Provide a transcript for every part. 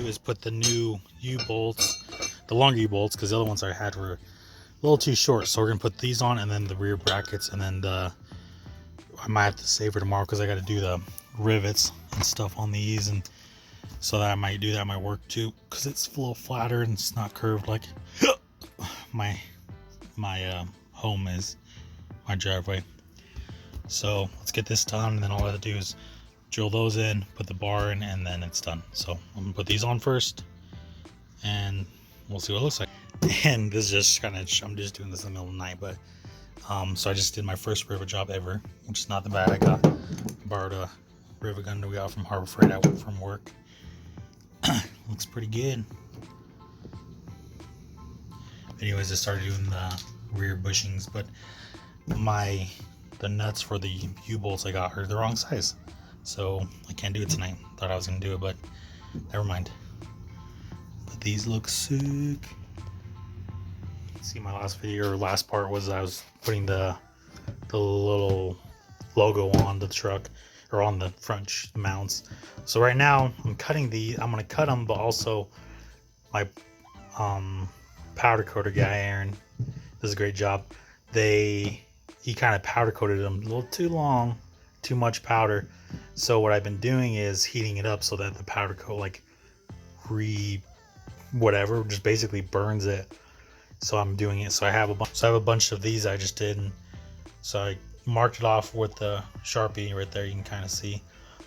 is put the new U-bolts, the longer U-bolts, because the other ones I had were a little too short. So we're gonna put these on, and then the rear brackets, and then I might have to save for tomorrow because I got to do the rivets and stuff on these, and so that I might do that might work too, because it's a little flatter and it's not curved like my home is, my driveway. So let's get this done, and then all I have to do is drill those in, put the bar in, and then it's done. So I'm gonna put these on first, and we'll see what it looks like. And this is just kind of, I'm just doing this in the middle of the night, but so I just did my first rivet job ever, which is not that bad. I borrowed a rivet gun that we got from Harbor Freight. I went from work. Looks pretty good. Anyways, I started doing the rear bushings, but the nuts for the U-bolts I got are the wrong size, so I can't do it tonight. Thought I was gonna do it, but never mind. But these look sick. See, my last video or last part was I was putting the little logo on the truck, or on the front mounts. So right now I'm cutting I'm gonna cut them, but also my powder coater guy, Aaron, does a great job. He kind of powder coated them a little too long, too much powder. So what I've been doing is heating it up so that the powder coat like whatever, just basically burns it. So I'm doing it. So I have a bunch of these I just did, and so I marked it off with the Sharpie right there. You can kind of see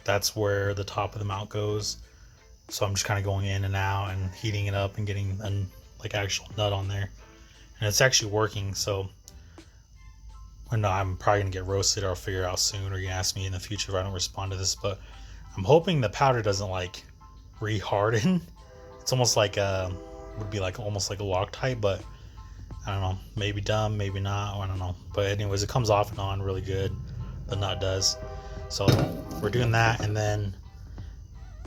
that's where the top of the mount goes. So I'm just kind of going in and out and heating it up and getting like actual nut on there, and it's actually working. So I know I'm probably gonna get roasted, or I'll figure it out soon, or you ask me in the future if I don't respond to this, but I'm hoping the powder doesn't like re-harden. It's almost like would be like almost like a Loctite, but I don't know, maybe dumb, maybe not, I don't know. But anyways, it comes off and on really good, the nut does. So we're doing that, and then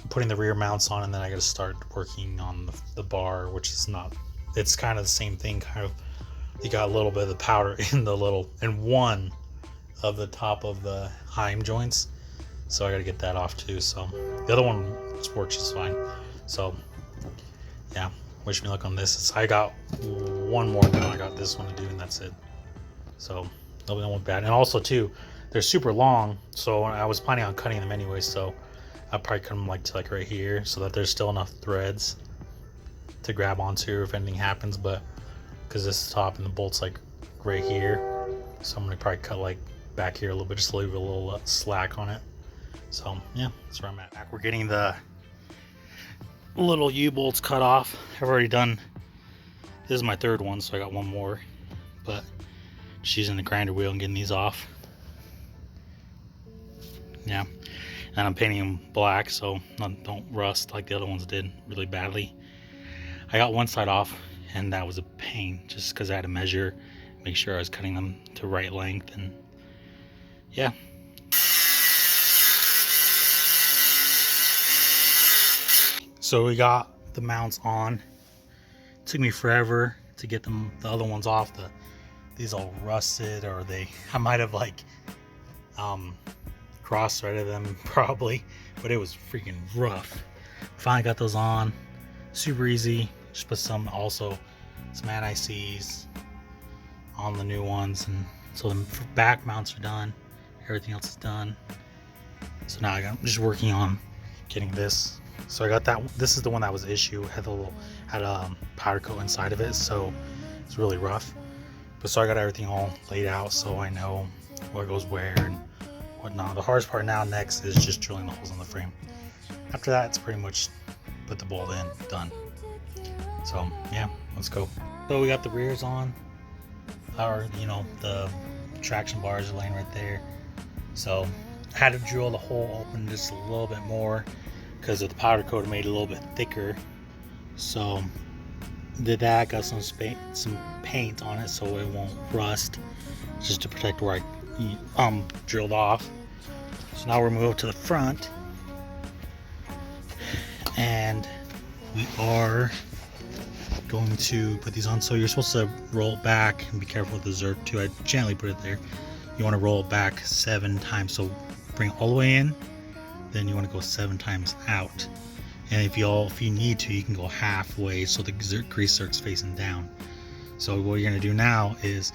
putting the rear mounts on, and then I gotta start working on the bar, which is not, it's kind of the same thing, kind of. You got a little bit of the powder in one of the top of the heim joints, so I gotta get that off too. So the other one works just fine. So yeah, wish me luck on this. I got one more now. I got this one to do, and that's it. So that won't bad. And also too, they're super long, so I was planning on cutting them anyway. So I'll probably cut them to like right here, so that there's still enough threads to grab onto if anything happens. But because this is top and the bolt's like right here, so I'm gonna probably cut like back here a little bit, just to leave a little slack on it. So yeah, that's where I'm at. We're getting the little U-bolts cut off. I've already done, this is my third one, so I got one more, but just using the grinder wheel and getting these off. Yeah, and I'm painting them black so don't rust like the other ones did really badly. I got one side off, and that was a pain just because I had to measure, make sure I was cutting them to right length, and yeah. So we got the mounts on. It took me forever to get the other ones off. These all rusted, or I might have like cross-threaded them probably, but it was freaking rough. Finally got those on, super easy. Just put some anti-seize on the new ones, and so the back mounts are done. Everything else is done. So now I'm just working on getting this. So I got that. This is the one that was issue. Had a powder coat inside of it, so it's really rough. But so I got everything all laid out, so I know what goes where and whatnot. The hardest part next is just drilling the holes in the frame. After that, it's pretty much put the bolt in, done. So yeah, let's go. So we got the rears on. The traction bars are laying right there. So I had to drill the hole open just a little bit more because of the powder coat made it a little bit thicker. So did that, got some paint on it so it won't rust, just to protect where I drilled off. So now we're moving to the front, and we are going to put these on. So you're supposed to roll it back, and be careful with the zerk too. I gently put it there. You want to roll it back 7 times, so bring it all the way in, then you want to go 7 times out. And if you need to, you can go halfway so the grease zerk's facing down. So what you're gonna do now is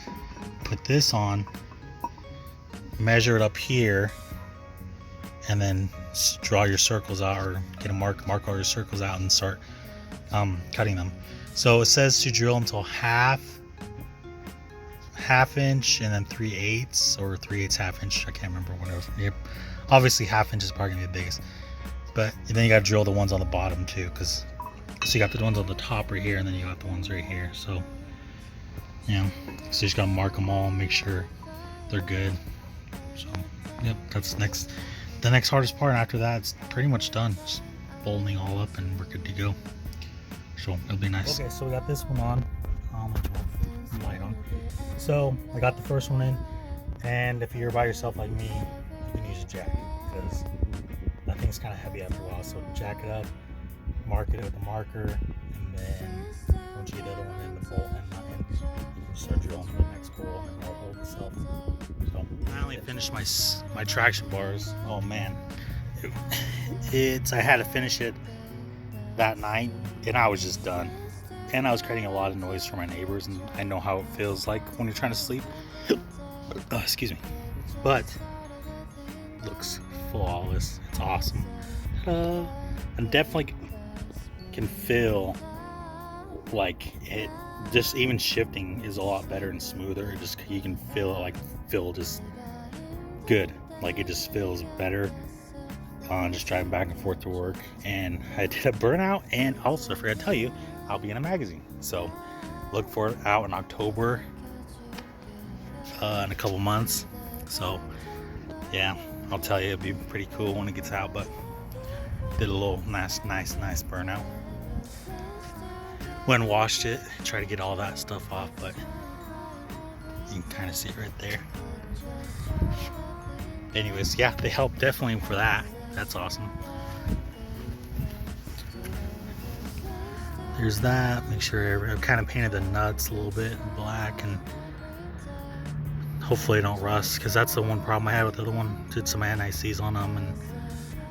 put this on, measure it up here, and then draw your circles out, or get a mark all your circles out and start cutting them. So it says to drill until half inch and then 3/8 or 3/8 half inch. I can't remember whatever. Yep. Obviously half inch is probably gonna be the biggest, but then you gotta drill the ones on the bottom too, because so you got the ones on the top right here, and then you got the ones right here. So yeah, so you just gotta mark them all and make sure they're good. So yep, that's the next hardest part. After that, it's pretty much done. Just bolting all up and we're good to go. So it'll be nice. Okay, so we got this one on. Light on. So I got the first one in, and if you're by yourself like me, you can use a jack, because that thing's kind of heavy after a while. So jack it up, mark it with a marker, and then once you get the other one in, the bolt and nut in, you can start drilling the next hole, and then it'll hold itself. So I finally finished my traction bars. Oh man, I had to finish it that night, and I was just done. And I was creating a lot of noise for my neighbors, and I know how it feels like when you're trying to sleep. Excuse me. But looks flawless. It's awesome. And definitely can feel like it. Just even shifting is a lot better and smoother. You can feel it feel just good. Like it just feels better. Just driving back and forth to work, and I did a burnout, and also I forgot to tell you, I'll be in a magazine, so look for it out in October, in a couple months. So yeah, I'll tell you, it'll be pretty cool when it gets out. But did a little nice burnout. Went and washed it, try to get all that stuff off, but you can kind of see it right there. Anyways, yeah, they help definitely for that. That's awesome. There's that. Make sure I've kind of painted the nuts a little bit in black, and hopefully they don't rust, because that's the one problem I had with the other one. Did some anti-seize on them, and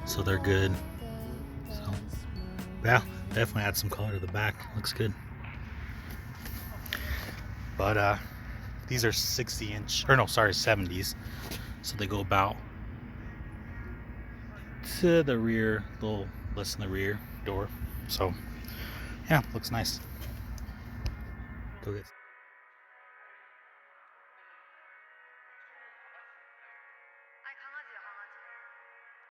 so they're good. So yeah, definitely add some color to the back. Looks good. But these are 60-inch, or no, sorry, 70s. So they go about to the rear, a little less than the rear door. So yeah, looks nice. Go get.